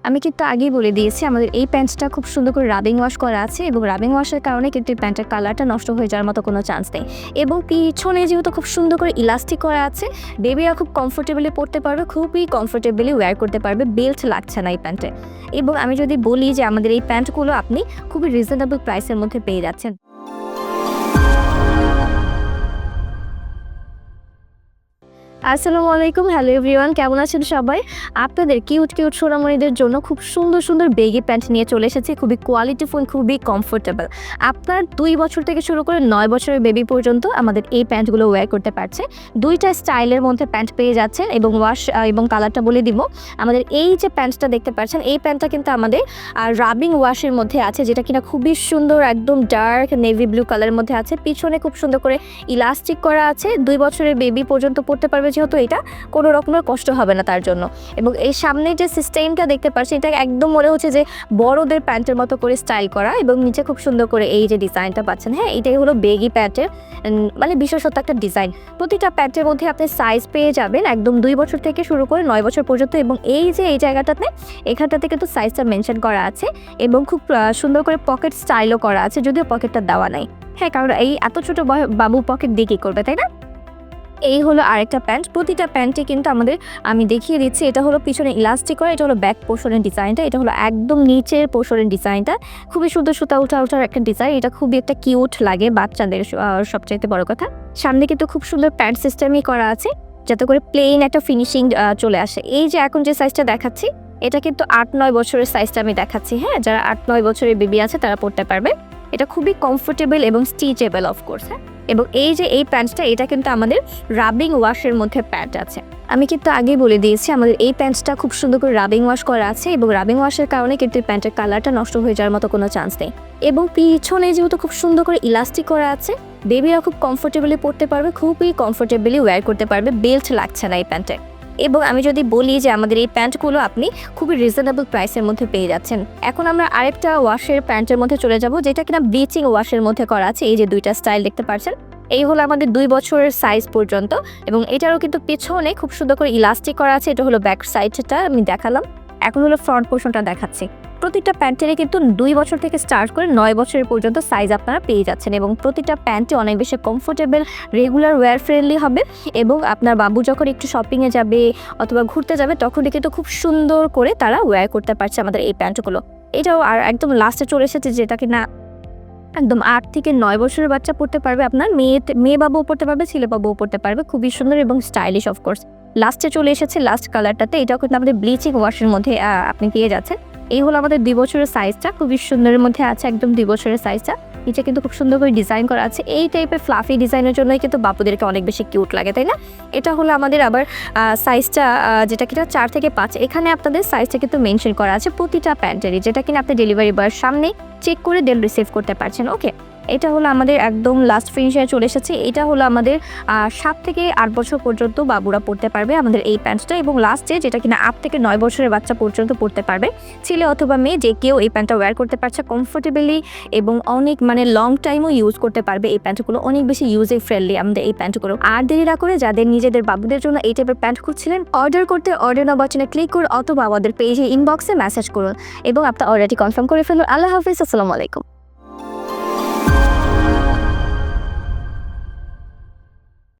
আমি কিন্তু আগেই বলে দিয়েছি আমাদের এই প্যান্টটা খুব সুন্দর করে রাবিং ওয়াশ করা আছে এবং রাবিং ওয়াশের কারণে কিন্তু এই প্যান্টের কালারটা নষ্ট হয়ে যাওয়ার মতো কোনো চান্স নেই। এবং পিছনে যেহেতু খুব সুন্দর করে ইলাস্টিক করা আছে, বেবিরা খুব কমফোর্টেবলি পরতে পারবে, খুবই কমফোর্টেবলি ওয়্যার করতে পারবে, বেল্ট লাগছে না এই প্যান্টে। এবং আমি যদি বলি যে আমাদের এই প্যান্টগুলো আপনি খুবই রিজনেবল প্রাইসের মধ্যে পেয়ে যাচ্ছেন। আসসালামু আলাইকুম, হ্যালো এভরিওয়ান, কেমন আছেন সবাই? আপনাদের কিউট সোনামণিদের জন্য খুব সুন্দর সুন্দর বেগি প্যান্ট নিয়ে চলে এসেছি, খুবই কোয়ালিটিফুল, খুবই কমফোর্টেবল। আপনার 2 বছর থেকে শুরু করে 9 বছরের বেবি পর্যন্ত আমাদের এই প্যান্টগুলো ওয়্যার করতে পারছে। 2টা স্টাইলের মধ্যে প্যান্ট পেয়ে যাচ্ছেন এবং ওয়াশ এবং কালারটা বলে দিব। আমাদের এই যে প্যান্টটা দেখতে পাচ্ছেন, এই প্যান্টটা কিন্তু আমাদের রাবিং ওয়াশের মধ্যে আছে, যেটা কিনা খুবই সুন্দর, একদম ডার্ক নেভি ব্লু কালারের মধ্যে আছে। পিছনে খুব সুন্দর করে ইলাস্টিক করা আছে, 2 বছরের বেবি পর্যন্ত পড়তে পারবে, যেহেতু এটা কোনো রকমের কষ্ট হবে না তার জন্য। এবং এই সামনে যে সিস্টেমটা দেখতে পাচ্ছি, এটা একদম মনে হচ্ছে যে বড়দের প্যান্টের মতো করে স্টাইল করা, এবং নিচে খুব সুন্দর করে এই যে ডিজাইনটা পাচ্ছেন, হ্যাঁ, এটাই হলো বেগি প্যান্টের মানে বিশেষত একটা ডিজাইন। প্রতিটা প্যান্টের মধ্যে আপনি সাইজ পেয়ে যাবেন একদম 2 বছর থেকে শুরু করে 9 বছর পর্যন্ত। এবং এই যে এই জায়গাটাতে, এখানটাতে কিন্তু সাইজটা মেনশন করা আছে এবং খুব সুন্দর করে পকেট স্টাইলও করা আছে, যদিও পকেটটা দেওয়া নাই। হ্যাঁ, কারণ এই এত ছোট বাবু পকেট দিয়ে কী করবে, তাই না? এই হলো আরেকটা প্যান্ট। প্রতিটা প্যান্টে কিন্তু আমি দেখিয়ে দিচ্ছি, এটা হলো পিছনে ইলাস্টিক করা, এটা হলো ব্যাক পোর্শনের ডিজাইনটা, এটা হলো একদম নিচের পোর্শনের ডিজাইনটা, খুবই সুন্দর সুতা উঠার একটা ডিজাইন। এটা খুবই একটা কিউট লাগে বাচ্চাদের, সবচাইতে বড় কথা। সামনে কিন্তু খুব সুন্দর প্যান্ট সিস্টেমই করা আছে, যাতে করে প্লেন একটা ফিনিশিং চলে আসে। এই যে এখন যে সাইজটা দেখাচ্ছি, এটা কিন্তু 8-9 বছরের সাইজটা আমি দেখাচ্ছি। হ্যাঁ, যারা 8-9 বছরের বেবি আছে তারা পড়তে পারবে। এটা খুবই কমফোর্টেবল এবং স্টিচেবল অফকোর্স। হ্যাঁ, এবং এই যে এই প্যান্টটা, এটা কিন্তু আমাদের রাবিং ওয়াশের মধ্যে প্যান্ট আছে। আমি কিন্তু আগেই বলে দিয়েছি আমাদের এই প্যান্টটা খুব সুন্দর করে রাবিং ওয়াশ করা আছে এবং রাবিং ওয়াশের কারণে কিন্তু এই প্যান্টের কালারটা নষ্ট হয়ে যাওয়ার মতো কোনো চান্স নেই। এবং পিছনে যেহেতু খুব সুন্দর করে ইলাস্টিক করা আছে, বেবিরা খুব কমফোর্টেবলি পরতে পারবে, খুবই কমফোর্টেবলি ওয়্যার করতে পারবে, বেল্ট লাগছে না এই প্যান্টে। এবং আমি যদি বলি যে আমাদের এই প্যান্টগুলো আপনি খুবই রিজনেবল প্রাইসের মধ্যে পেয়ে যাচ্ছেন। এখন আমরা আরেকটা ওয়াশের প্যান্টের মধ্যে চলে যাব, যেটা কিনা ব্লিচিং ওয়াশের মধ্যে করা আছে। এই যে 2টা স্টাইল দেখতে পাচ্ছেন, এই হলো আমাদের 2 বছরের সাইজ পর্যন্ত। এবং এটারও কিন্তু পেছনে খুব সুন্দর করে ইলাস্টিক করা আছে। এটা হলো ব্যাক সাইডটা আমি দেখালাম, এখন হলো ফ্রন্ট পোর্শনটা দেখাচ্ছি। প্রতিটা প্যান্টেরই কিন্তু 2 বছর থেকে স্টার্ট করে 9 বছরের পর্যন্ত সাইজ আপনারা পেয়ে যাচ্ছেন। এবং প্রতিটা প্যান্টে অনেক বেশি কমফোর্টেবল, রেগুলার ওয়্যার ফ্রেন্ডলি হবে। এবং আপনার বাবু যখন একটু শপিংয়ে যাবে অথবা ঘুরতে যাবে, তখনই কিন্তু খুব সুন্দর করে তারা ওয়্যার করতে পারছে আমাদের এই প্যান্টগুলো। এটাও আর একদম লাস্টে চলে এসেছে, যেটা কিনা একদম 8 থেকে 9 বছরের বাচ্চা পড়তে পারবে, আপনার মেয়ে বাবুও পড়তে পারবে, ছেলে বাবুও পড়তে পারবে, খুবই সুন্দর এবং স্টাইলিশ অফকোর্স। লাস্টে চলে এসেছে লাস্ট কালারটাতে, এটাও কিন্তু আমাদের ব্লিচিং ওয়াশের মধ্যে আপনি পেয়ে যাচ্ছেন। এই হলো আমাদের 2 বছরের সাইজটা, খুবই সুন্দরের মধ্যে আছে, একদম 2 বছরের সাইজটা। নিচে কিন্তু খুব সুন্দর করে ডিজাইন করা আছে। এই টাইপের ফ্লাফি ডিজাইনের জন্যই কিন্তু বাবুদেরকে অনেক বেশি কিউট লাগে, তাই না? এটা হলো আমাদের আবার সাইজটা, যেটা কিনা 4 থেকে 5। এখানে আপনাদের সাইজটা কিন্তু মেনশন করা আছে প্রতিটা প্যান্টেরই, যেটা কিনা আপনি ডেলিভারি বয়ের সামনে চেক করে দেন রিসিভ করতে পারছেন। ওকে, এটা হলো আমাদের একদম লাস্ট ফিনিশে চলে এসেছে। এটা হলো আমাদের 7 থেকে 8 বছর পর্যন্ত বাবুরা পড়তে পারবে আমাদের এই প্যান্টটা। এবং লাস্টে যেটা কিনা 8 থেকে 9 বছরের বাচ্চা পর্যন্ত পড়তে পারবে, ছেলে অথবা মেয়ে যে কেউ এই প্যান্টটা ওয়্যার করতে পারছে কমফোর্টেবলি এবং অনেক লং টাইমও ইউজ করতে পারবে। এই প্যান্টগুলো অনেক বেশি ইউজার ফ্রেন্ডলি আমাদের এই প্যান্টগুলো। আর দেরি না করে যাদের নিজেদের বাবুদের জন্য এই টাইপের প্যান্ট খুঁজছিলেন, অর্ডার করতে অর্ডার নাও বাটনে ক্লিক করুন অথবা আমাদের পেজে ইনবক্সে মেসেজ করুন এবং আপনার অর্ডারটি কনফার্ম করে ফেলুন। আল্লাহ হাফিজ, আসসালামু আলাইকুম।